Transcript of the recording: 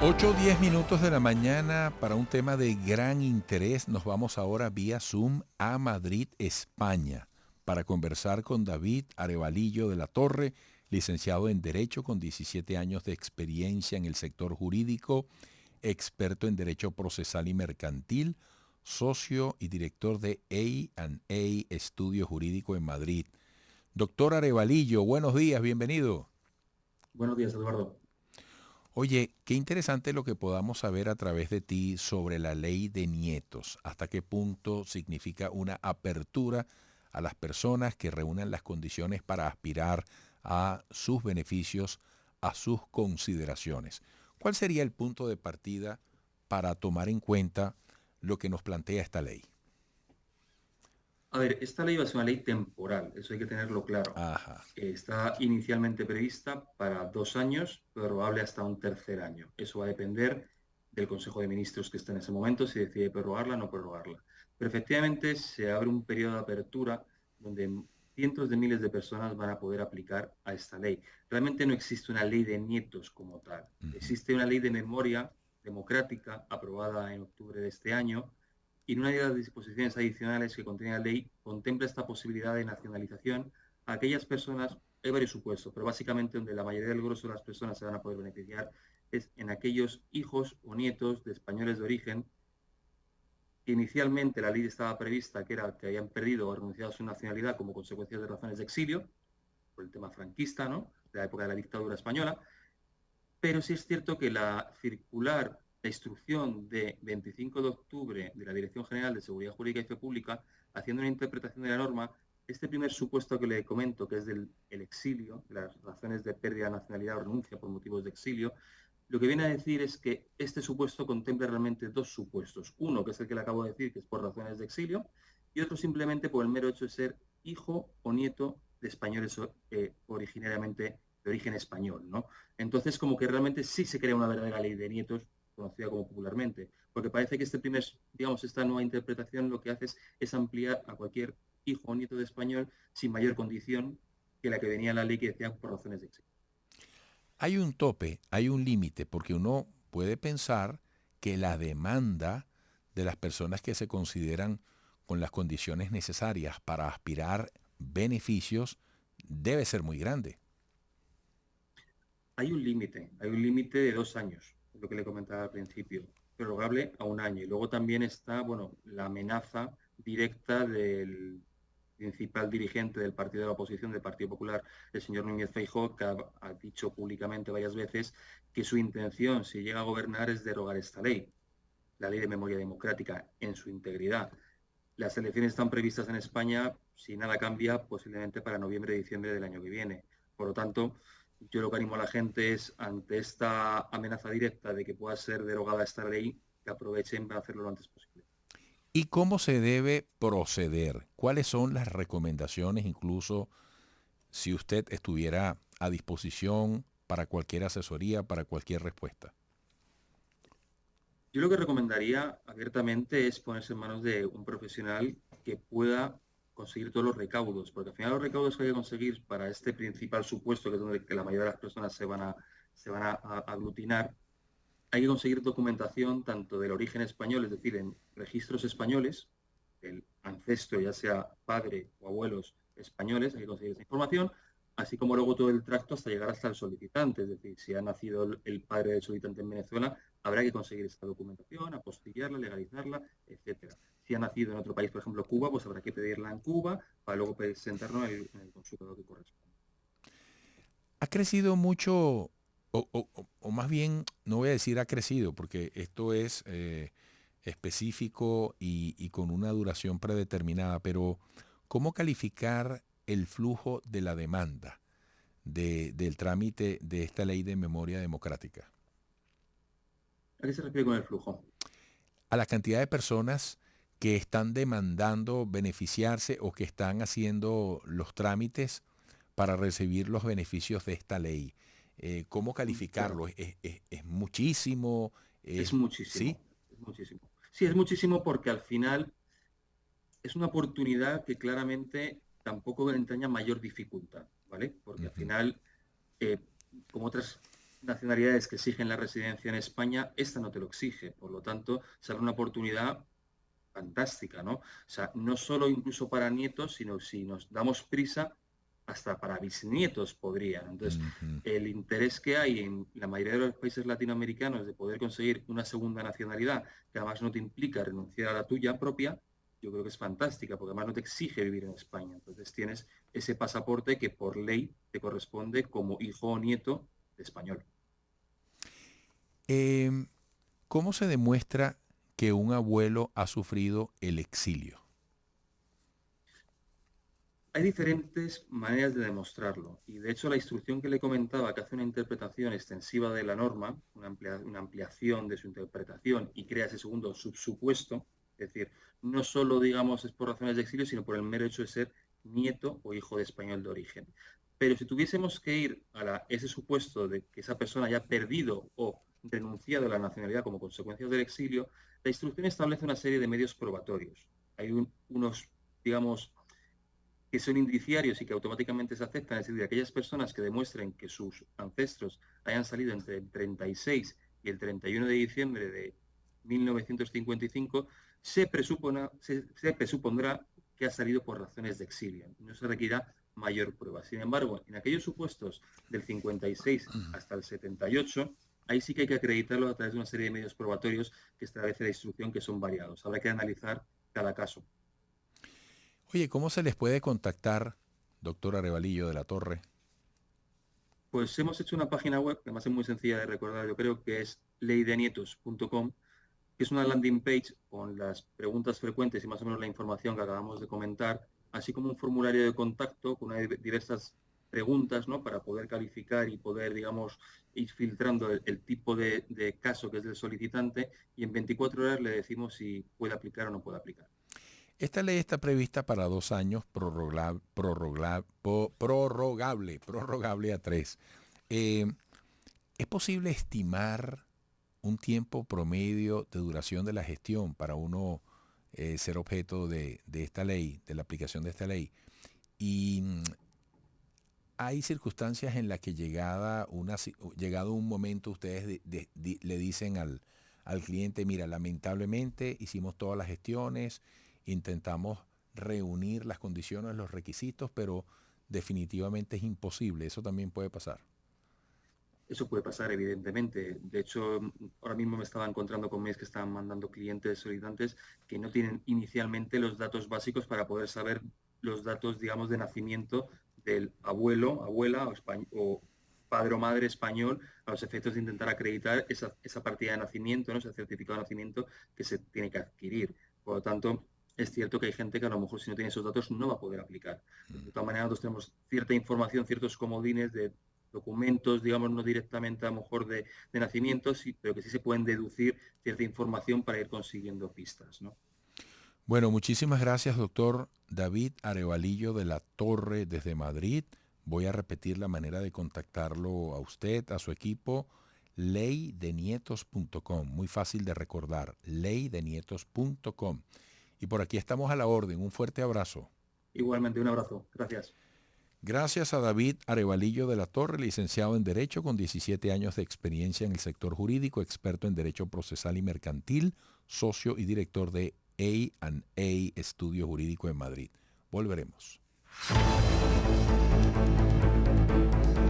8:10 de la mañana para un tema de gran interés. Nos vamos ahora vía Zoom a Madrid, España, para conversar con David Arevalillo de la Torre, licenciado en Derecho con 17 años de experiencia en el sector jurídico, experto en Derecho Procesal y Mercantil, socio y director de A&A Estudio Jurídico en Madrid. Doctor Arevalillo, buenos días, bienvenido. Buenos días, Eduardo. Oye, qué interesante lo que podamos saber a través de ti sobre la ley de nietos. ¿Hasta qué punto significa una apertura a las personas que reúnan las condiciones para aspirar a sus beneficios, a sus consideraciones? ¿Cuál sería el punto de partida para tomar en cuenta lo que nos plantea esta ley? A ver, esta ley va a ser una ley temporal, eso hay que tenerlo claro. Ajá. Está inicialmente prevista para 2 años, prorrogable hasta un tercer año. Eso va a depender del Consejo de Ministros que está en ese momento, si decide prorrogarla o no prorrogarla. Pero efectivamente se abre un periodo de apertura donde cientos de miles de personas van a poder aplicar a esta ley. Realmente no existe una ley de nietos como tal. Ujú. Existe una ley de memoria democrática aprobada en octubre de este año, y en una de las disposiciones adicionales que contiene la ley contempla esta posibilidad de nacionalización a aquellas personas. Hay varios supuestos, pero básicamente donde la mayoría del grueso de las personas se van a poder beneficiar es en aquellos hijos o nietos de españoles de origen que inicialmente la ley estaba prevista que era que habían perdido o renunciado a su nacionalidad como consecuencia de razones de exilio, por el tema franquista, ¿no?, de la época de la dictadura española. Pero sí es cierto que la circular, la instrucción de 25 de octubre de la Dirección General de Seguridad Jurídica y Fe Pública, haciendo una interpretación de la norma, este primer supuesto que le comento, que es del el exilio, de las razones de pérdida de nacionalidad o renuncia por motivos de exilio, lo que viene a decir es que este supuesto contempla realmente dos supuestos. Uno, que es el que le acabo de decir, que es por razones de exilio, y otro simplemente por el mero hecho de ser hijo o nieto de españoles originariamente de origen español, ¿no? Entonces, como que realmente sí se crea una verdadera ley de nietos, conocida como popularmente, porque parece que digamos, esta nueva interpretación lo que hace es ampliar a cualquier hijo o nieto de español sin mayor condición que la que venía en la ley que decía por razones de exilio. Hay un tope, hay un límite, porque uno puede pensar que la demanda de las personas que se consideran con las condiciones necesarias para aspirar beneficios debe ser muy grande. Hay un límite de 2 años, es lo que le comentaba al principio, prorrogable a un año. Y luego también está, bueno, la amenaza directa del principal dirigente del partido de la oposición, del Partido Popular, el señor Núñez Feijóo, que ha dicho públicamente varias veces que su intención, si llega a gobernar, es derogar esta ley, la ley de memoria democrática, en su integridad. Las elecciones están previstas en España, si nada cambia, posiblemente para noviembre-diciembre del año que viene. Por lo tanto, yo lo que animo a la gente es, ante esta amenaza directa de que pueda ser derogada esta ley, que aprovechen para hacerlo lo antes posible. ¿Y cómo se debe proceder? ¿Cuáles son las recomendaciones, incluso si usted estuviera a disposición para cualquier asesoría, para cualquier respuesta? Yo lo que recomendaría abiertamente es ponerse en manos de un profesional que pueda conseguir todos los recaudos, porque al final los recaudos que hay que conseguir para este principal supuesto, que es donde la mayoría de las personas se van a aglutinar, hay que conseguir documentación tanto del origen español, es decir, en registros españoles, el ancestro, ya sea padre o abuelos españoles, hay que conseguir esa información, así como luego todo el tracto hasta llegar hasta el solicitante, es decir, si ha nacido el padre del solicitante en Venezuela, habrá que conseguir esta documentación, apostillarla, legalizarla, etcétera. Si ha nacido en otro país, por ejemplo Cuba, pues habrá que pedirla en Cuba para luego presentarlo en el consulado que corresponde. Ha crecido mucho, o más bien, no voy a decir ha crecido, porque esto es específico y con una duración predeterminada, pero ¿cómo calificar el flujo de la demanda del trámite de esta ley de memoria democrática? ¿A qué se refiere con el flujo? A la cantidad de personas que están demandando beneficiarse o que están haciendo los trámites para recibir los beneficios de esta ley. ¿Cómo Claro. calificarlo? ¿Es muchísimo? Es ¿Sí? muchísimo, es muchísimo. Sí, es muchísimo porque al final es una oportunidad que claramente tampoco entraña mayor dificultad, ¿vale? Porque al Ujú. final, eh, como otras nacionalidades que exigen la residencia en España, esta no te lo exige. Por lo tanto, será una oportunidad fantástica, ¿no? O sea, no solo incluso para nietos, sino si nos damos prisa, hasta para bisnietos podrían. Entonces, Ujú. el interés que hay en la mayoría de los países latinoamericanos de poder conseguir una segunda nacionalidad, que además no te implica renunciar a la tuya propia, yo creo que es fantástica, porque además no te exige vivir en España. Entonces tienes ese pasaporte que por ley te corresponde como hijo o nieto de español. Em, ¿Cómo se demuestra que un abuelo ha sufrido el exilio? Hay diferentes maneras de demostrarlo y de hecho la instrucción que le comentaba que hace una interpretación extensiva de la norma, una ampliación de su interpretación y crea ese segundo subsupuesto, es decir, no solo digamos es por razones de exilio, sino por el mero hecho de ser nieto o hijo de español de origen. Pero si tuviésemos que ir a ese supuesto de que esa persona haya perdido o renunciado a la nacionalidad como consecuencia del exilio, la instrucción establece una serie de medios probatorios. Hay unos, digamos, que son indiciarios y que automáticamente se aceptan, es decir, aquellas personas que demuestren que sus ancestros hayan salido entre el 36 y el 31 de diciembre de 1955, se presupondrá que ha salido por razones de exilio. No se requerirá mayor prueba. Sin embargo, en aquellos supuestos del 56 hasta el 78, ahí sí que hay que acreditarlo a través de una serie de medios probatorios que establece la instrucción, que son variados. Habrá que analizar cada caso. Oye, ¿cómo se les puede contactar, doctor Arevalillo de la Torre? Pues hemos hecho una página web, que además es muy sencilla de recordar, yo creo que es leydenietos.com, que es una landing page con las preguntas frecuentes y más o menos la información que acabamos de comentar, así como un formulario de contacto con diversas preguntas, ¿no? Para poder calificar y poder, digamos, ir filtrando el tipo de caso que es del solicitante y en 24 horas le decimos si puede aplicar o no puede aplicar. Esta ley está prevista para 2 años, prorrogable a 3. Eh, ¿Es posible estimar un tiempo promedio de duración de la gestión para uno ser objeto de esta ley, de la aplicación de esta ley? Y hay circunstancias en las que llegado un momento ustedes le dicen al cliente, mira, lamentablemente hicimos todas las gestiones, intentamos reunir las condiciones, los requisitos, pero definitivamente es imposible. Eso también puede pasar. Eso puede pasar, evidentemente. De hecho, ahora mismo me estaba encontrando con mails que estaban mandando clientes solicitantes que no tienen inicialmente los datos básicos para poder saber los datos, digamos, de nacimiento del abuelo, abuela o padre o madre español a los efectos de intentar acreditar esa partida de nacimiento, ¿no? Ese certificado de nacimiento que se tiene que adquirir. Por lo tanto, es cierto que hay gente que a lo mejor si no tiene esos datos no va a poder aplicar. De todas maneras, nosotros tenemos cierta información, ciertos comodines de documentos, digamos, no directamente a lo mejor de nacimiento, sí, pero que sí se pueden deducir cierta información para ir consiguiendo pistas, ¿no? Bueno, muchísimas gracias, doctor David Arevalillo de la Torre desde Madrid. Voy a repetir la manera de contactarlo a usted, a su equipo, leydenietos.com. Muy fácil de recordar, leydenietos.com. Y por aquí estamos a la orden. Un fuerte abrazo. Igualmente, un abrazo. Gracias. Gracias a David Arevalillo de la Torre, licenciado en Derecho con 17 años de experiencia en el sector jurídico, experto en Derecho Procesal y Mercantil, socio y director de A&A Estudio Jurídico en Madrid. Volveremos.